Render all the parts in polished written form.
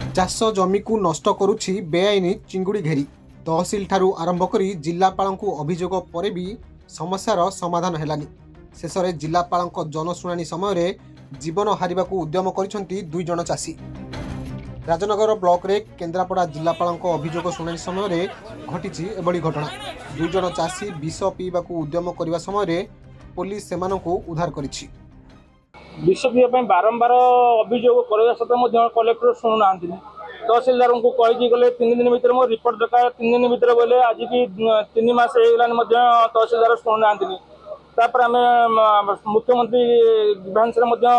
चाष जमी को नष्ट करुछि बेआईन चिंगुड़ी घेरी। तहसिल ठारू आरंभ करी जिलापाल अभियोग पर भी समस्यार समाधान हेलानी। शेष में जिलापाल जनशुणाणी समय जीवन हारिबा उद्यम करिसेंती दुई जन चाषी। राजनगर ब्लॉक रे केन्द्रापड़ा जिलापाल अभियोग शुणाणी समय घटी एभली घटना। दुई जन चाषी विष पीवा उद्यम करने समय पुलिस सेमानंकु उद्धार करिछि। विष पीवा बारंबार अभियोग करने सत्वे कलेक्टर शुणुना तहसिलदार को कहीकि गले 3 दिन भितर मो रिपोर्ट दरकार 3 दिन भितर बोले आज की 3 मास हो तहसिलदार शुणुना आम मुख्यमंत्री विधानसभा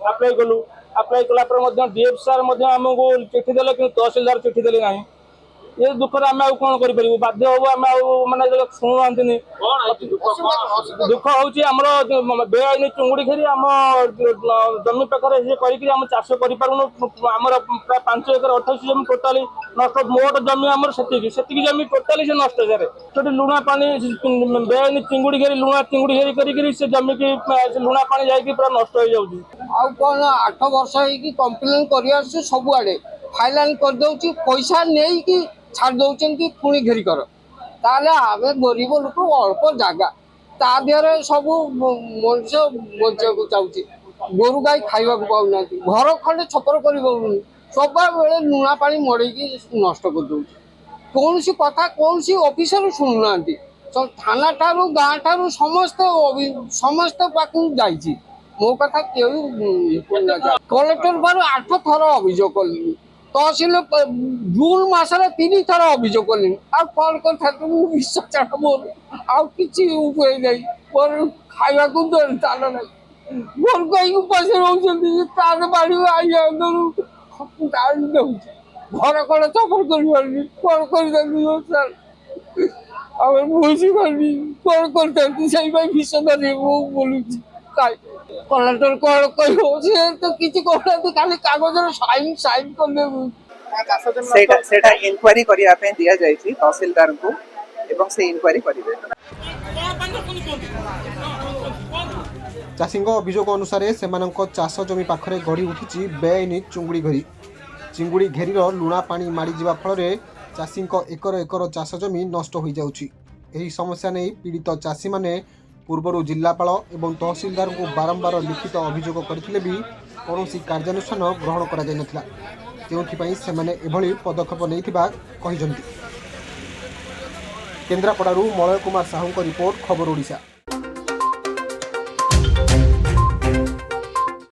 आप्लाय कलु। आप्लाय कलापर डीएफ सार आमको चिठी देले कि तहसिलदार चिठी देले ना। ये दुखर आम कौन कर बाध्य हूँ आम माने शुणुना दुख हूँ बेआईन चुंगुड़ी घेरी आम जमी पाखे करम चाष कर प्राय 5 एकर 28 जमी टोटाली नष्ट। मोट जमी आम से जमी टोटाली से नष्ट सर लुणा पानी बेआईन चिंगुड़ी घेरी लुणा चिंगुड़ी घेरी कर जमी की लुणा पानी जाकि पूरा नष्ट हो जाऊँ। 8 वर्ष कम्प्लेन कर सबुआड़े फाइनाल करदे पैसा नहीं छाड़ दौरान पुणी घेरी कर ताले आम गरीब लोक अल्प जगह ता देहरे सब मनुष्य बचा चाहूँ। गोरु गाई खावा पाऊना घर खंडे छपर कर सब बेले लुणा पा मड़े नष्ट कर दे। कौन सी कथा कौन सी ऑफिसर शुणुना थाना ठारू गाँ ठारू समस्त पाक जाइए मो कथा क्यों कलेक्टर बार 8 थर अभियोग कल तहसिल जून मसरे 3 थर अभियोग कल कौन कर विष छाड़ मोर आउ कि उपाय नहीं मोर खावा ताल ना घर कहीं उपास रोचे बाड़ी आइया घर कड़े चपर कर सर आम बुझी पार्टी कौन कर विष धरी बोलूँ कलेक्टर कौन कह तो किसी खाली कागज साइन साइन कर इनक्वारी करिया पे दिया जायछि तहसीलदार को एवं से इनक्वारी करिवे। चाषी अभियोग अनुसार सेमानंक चाष जमी पाखरे गढ़ी उठी बेआईन चुंगुड़ी घेरी। चिंगुड़ी घेरीर लुणा पानी माड़ी जिबा फल चाषी एकर एकर चाष जमी नष्ट हो जाउछि। एही समस्या नहीं पीड़ित चाषी माने पूर्वर जिलापाल एवं तहसीलदार को बारंबार लिखित अभियोग करथिले भी कौनसी कार्यानुष्ठान ग्रहण करा जाय नथिला। जोंथिपाई सेमाने एभली पदक्षेप नैथिबा कहिसंती। केन्द्रापड़ारू मलय कुमार साहू रिपोर्ट खबर ओडिशा।